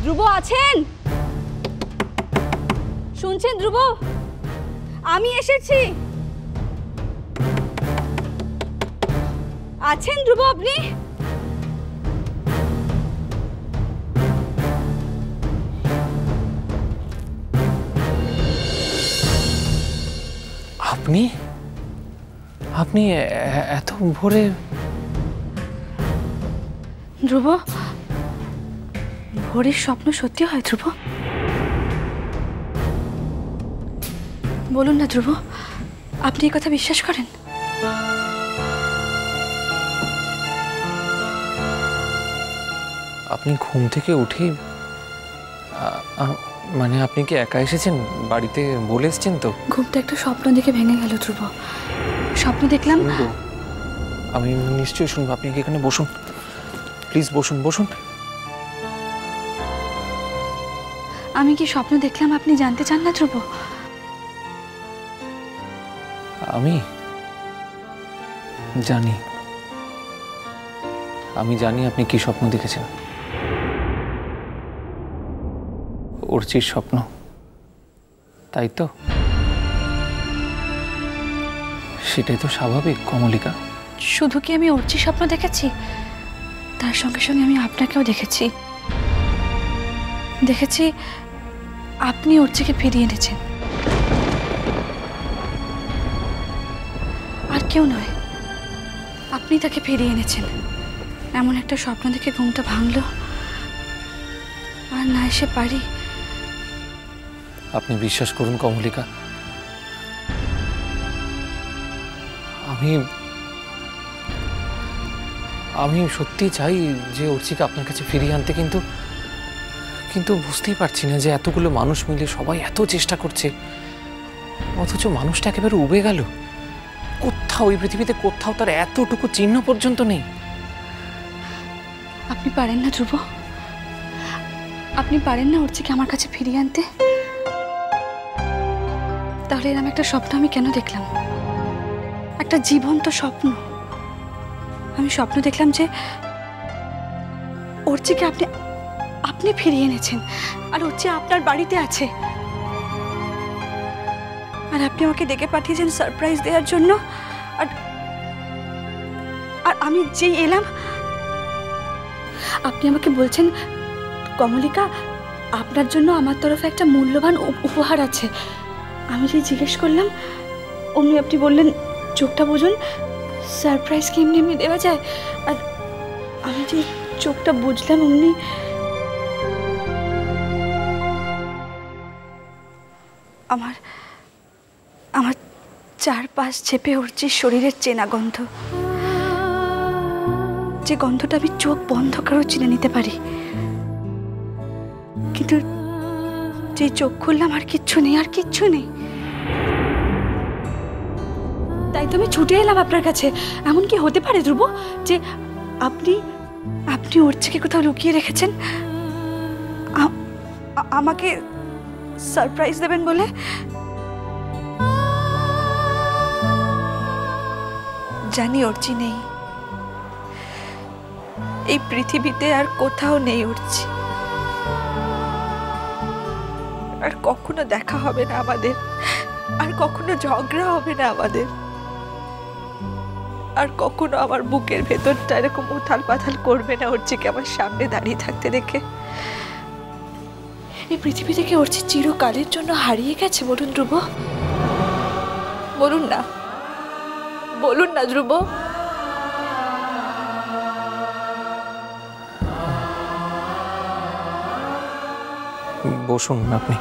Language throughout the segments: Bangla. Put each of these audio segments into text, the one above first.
ধ্রুব আছেন? শুনছেন ধ্রুব? আমি এসেছি। আছেন ধ্রুব আপনি? আপনি আপনি এত ভোরে? ধ্রুব, ভোরের স্বপ্ন সত্যি হয় ধ্রুব? বলুন না ধ্রুব, আপনি এই কথা বিশ্বাস করেন? আপনি ঘুম থেকে উঠেই মানে আপনি কি একা এসেছেন? বাড়িতে বলে এসেছেন তো? ঘুমটা একটা স্বপ্ন দেখে ভেঙে গেল ধ্রুব। স্বপ্ন দেখলাম। আমি নিশ্চয়ই শুনবো। আপনি কি এখানে বসুন, প্লিজ বসুন বসুন। আমি কি স্বপ্ন দেখলাম আপনি জানতে চান না ধ্রুব? আমি জানি, আমি জানি আপনি কি স্বপ্ন দেখেছেন। অর্চির স্বপ্ন, তাই তো? সেটাই তো স্বাভাবিক কমলিকা। শুধু কি আমি অর্চির স্বপ্ন দেখেছি, তার সঙ্গে সঙ্গে আমি আপনাকেও দেখেছি। দেখেছি আপনি অর্চিকে ফিরিয়ে এনেছেন, আর কেউ নয়, আপনি তাকে ফিরিয়ে এনেছেন। এমন একটা স্বপ্ন দেখে ঘুমটা ভাঙলো, আর না এসে পারি। আপনি বিশ্বাস করুন কমলিকা, আমি সত্যি চাই যে অর্চিকে আপনার কাছে ফিরিয়ে আনতে, কিন্তু বুঝতেই পারছি না যে এতগুলো মানুষ মিলে সবাই এত চেষ্টা করছে, অথচ মানুষটা একেবারে উবে গেল। কোথাও এই পৃথিবীতে কোথাও তার এতটুকু চিহ্ন পর্যন্ত নেই। আপনি পারেন না ধ্রুব? আপনি পারেন না অর্চিকে আমার কাছে ফিরিয়ে আনতে? তাহলে এরকম একটা স্বপ্ন আমি কেন দেখলাম? একটা জীবন্ত স্বপ্ন। আমি স্বপ্ন দেখলাম যে অর্চিকে আপনি ফিরিয়ে এনেছেন, আর অর্চি আপনার বাড়িতে আছে, আর আপনি আমাকে ডেকে পাঠিয়েছেন সারপ্রাইজ দেওয়ার জন্য। আর আমি যেই এলাম, আপনি আমাকে বলছেন, কমলিকা আপনার জন্য আমার তরফে একটা মূল্যবান উপহার আছে। আমি যে জিজ্ঞেস করলাম, অমনি আপনি বললেন, চোখটা বুঝুন, সারপ্রাইজ কি এমনি এমনি দেওয়া যায়? আর আমি যে চোখটা বুঝলাম, অমনি আমার আমার চারপাশ চেপে উঠছে শরীরের চেনা গন্ধ, যে গন্ধটা আমি চোখ বন্ধ করেও চিনে নিতে পারি। কিন্তু যে চোখ খুললাম, আর কিচ্ছু নেই, আর কিচ্ছু নেই। তাই তো আমি ছুটে এলাম আপনার কাছে। এমন কি হতে পারে ধ্রুব যে আপনি অর্চিকে কোথাও লুকিয়ে রেখেছেন, আমাকে সারপ্রাইজ দেবেন বলে? জানি অর্চি নেই এই পৃথিবীতে, আর কোথাও নেই অর্চি, আর কখনো দেখা হবে না আমাদের, আর কখনো ঝগড়া হবে না আমাদের, আর কখনো আমার বুকের ভেতরটা এরকম উথাল পাথাল করবে না অর্চিকে আমার সামনে দাঁড়িয়ে থাকতে দেখে। এই পৃথিবী থেকে অর্চি চিরকালের জন্য হারিয়ে গেছে বলুন ধ্রুব? বলুন না, বলুন না ধ্রুব। বসুন আপনি।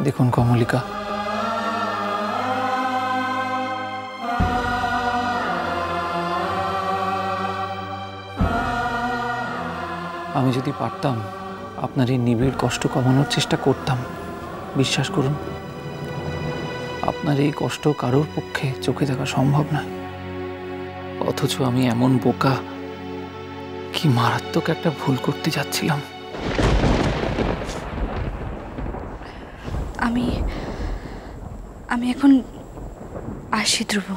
দেখুন কমলিকা, আমি যদি পারতাম আপনার এই নিবিড় কষ্ট কমানোর চেষ্টা করতাম। বিশ্বাস করুন, আপনার এই কষ্ট কারোর পক্ষে চোখে দেখা সম্ভব নয়, অথচ আমি এমন বোকা, কি মারাত্মক একটা ভুল করতে যাচ্ছিলাম। আমি এখন আসি ধ্রুব।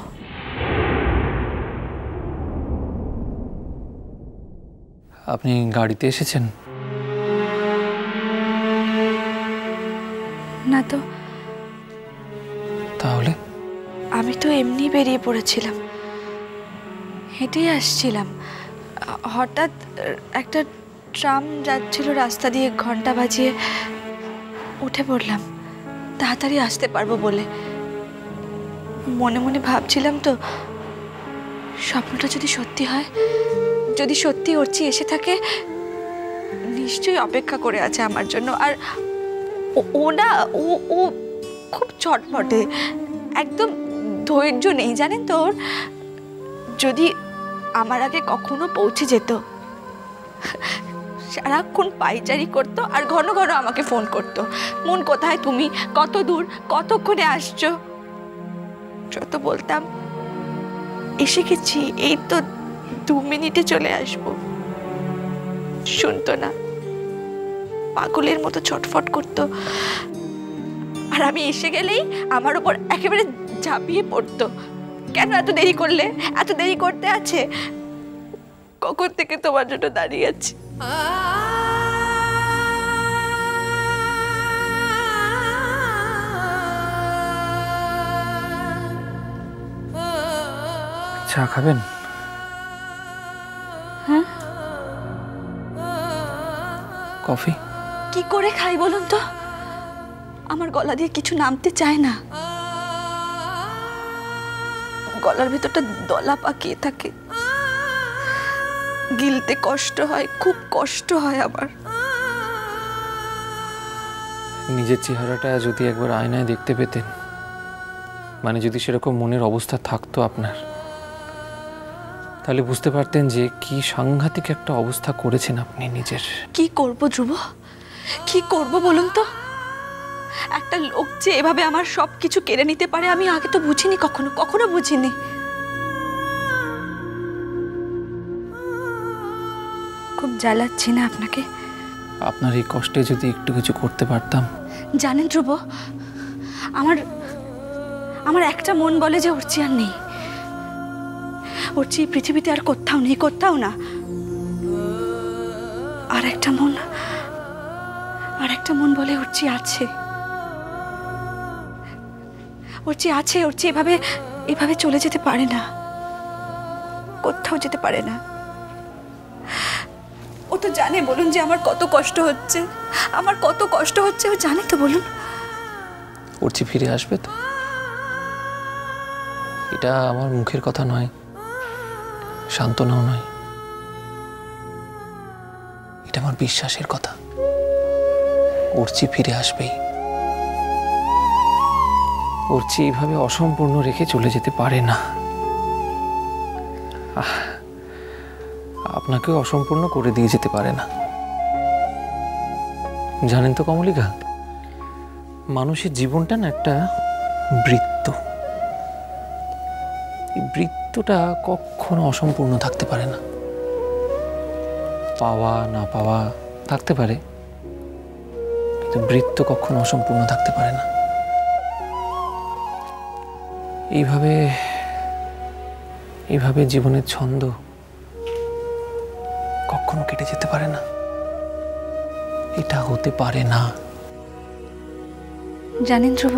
আপনি গাড়িতে এসেছেন? না তো। তাহলে? আমি তো এমনি বেরিয়ে পড়েছিলাম, হেঁটেই আসছিলাম। হঠাৎ একটা ট্রাম যাচ্ছিল রাস্তা দিয়ে, ঘন্টা বাজিয়ে উঠে পড়লাম তাড়াতাড়ি আসতে পারবো বলে। মনে মনে ভাবছিলাম তো, স্বপ্নটা যদি সত্যি হয়, যদি সত্যি অর্চি এসে থাকে, নিশ্চয়ই অপেক্ষা করে আছে আমার জন্য। আর ও না, ও খুব চটপটে, একদম ধৈর্য নেই জানেন তো ওর। যদি আমার আগে কখনো পৌঁছে যেত, সারাক্ষণ পাইচারি করতো আর ঘন ঘন আমাকে ফোন করতো, মন কোথায় তুমি, কত দূর, কতক্ষণে আসছো। যত বলতাম এসে গেছি, এই তো 2 মিনিটে চলে আসবো, শুনতো না, পাগলের মতো ছটফট করতো। আর আমি এসে গেলেই আমার উপর একেবারে ঝাঁপিয়ে পড়তো, কেন এত দেরি করলে, এত দেরি করতে আছে, কখন থেকে তোমার জন্য দাঁড়িয়ে আছি। চা খাবেন? হ্যাঁ। কফি? কি করে খাই বলুন তো, আমার গলা দিয়ে কিছু নামতে চায় না, গলার ভেতরটা দলা পাকিয়ে থাকে, গিলতে কষ্ট হয়, খুব কষ্ট হয় আমার। নিজের চেহারাটা যদি একবার আয়নায় দেখতে পেতেন, মানে যদি সেরকম মনের অবস্থা থাকতো আপনার, তাহলে বুঝতে পারতেন যে কি সাংঘাতিক একটা অবস্থা করেছেন আপনি নিজের। কি করব ধ্রুব, কি করব বলুন তো? একটা লোক যে এভাবে আমার সব কিছু কেড়ে নিতে পারে, আমি আগে তো বুঝিনি, কখনো বুঝিনি। খুব জ্বালাচ্ছি না আপনাকে? আপনার এই কষ্টে যদি একটু কিছু করতে পারতাম। জানেন ধ্রুব, আমার একটা মন বলে যে অর্চি আর নেই, অর্চি পৃথিবীতে আর কোথাও নেই, কোথাও না। আর একটা মন বলে অর্চি আছে, অর্চি আছে, অর্চি এভাবে চলে যেতে পারে না, কোথাও যেতে পারে না। ও তো জানে, বলুন, যে আমার কত কষ্ট হচ্ছে, আমার কত কষ্ট হচ্ছে, ও জানে তো, বলুন। অর্চি ফিরে আসবে তো? এটা আমার মুখের কথা নয়, সান্ত্বনাও নয়, এটা আমার বিশ্বাসের কথা। অর্চি ফিরে আসবেই। অর্চি এইভাবে অসম্পূর্ণ রেখে চলে যেতে পারে না। আপনাকেও অসম্পূর্ণ করে দিয়ে যেতে পারে না। জানেন তো কমলিকা, মানুষের জীবনটা না একটা বৃত্ত। এই বৃত্তটা কখনো অসম্পূর্ণ থাকতে পারে না। পাওয়া না পাওয়া থাকতে পারে, কিন্তু বৃত্ত কখনো অসম্পূর্ণ থাকতে পারে না। এইভাবে জীবনের ছন্দ কখনো কেটে যেতে পারে না, এটা হতে পারে না। জানেন ধ্রুব,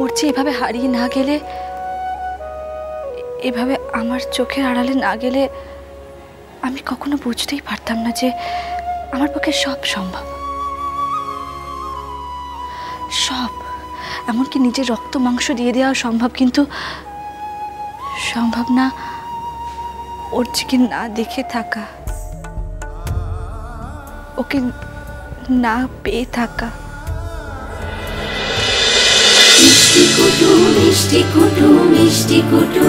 অর্চি এভাবে হারিয়ে না গেলে, এভাবে আমার চোখের আড়ালে না গেলে, আমি কখনো বুঝতেই পারতাম না যে আমার পক্ষে সব সম্ভব, সব, এমনকি নিজের রক্ত মাংস দিয়ে দেওয়া সম্ভব, কিন্তু সম্ভব না অর্চিকে না দেখে থাকা, ওকে না পেয়ে থাকা। মিষ্টি কুটু মিষ্টি কুটু মিষ্টি কুটু।